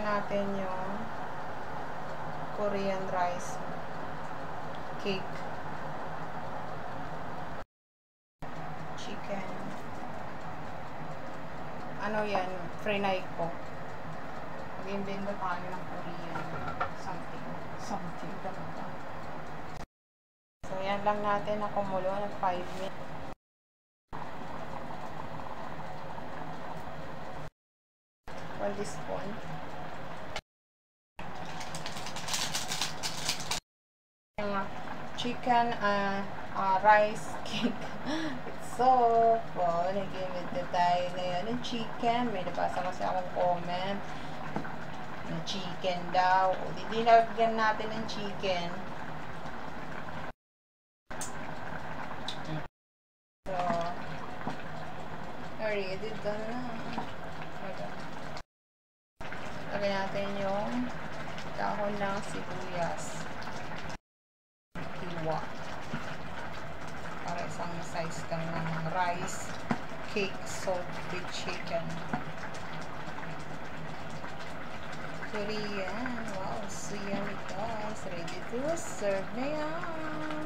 natin yung Korean rice cake, chicken, ano yan, frenay ko. Mag-invento tayo ng Korean something talaga. So yan lang natin na kumulo ng 5 minutes. One teaspoon. Chicken rice cake. It's so fun. Nag-invento tayo ngayon ng chicken. May nabasa kasi akong comment na chicken daw. O, dinilagyan natin ng chicken. So, ready done na. Lagyan natin yung dahon ng sibuyas. Hiwa. Para isang size lang ng rice cake salt with chicken. Korean. Wow, so yummy guys. Ready to serve na yan.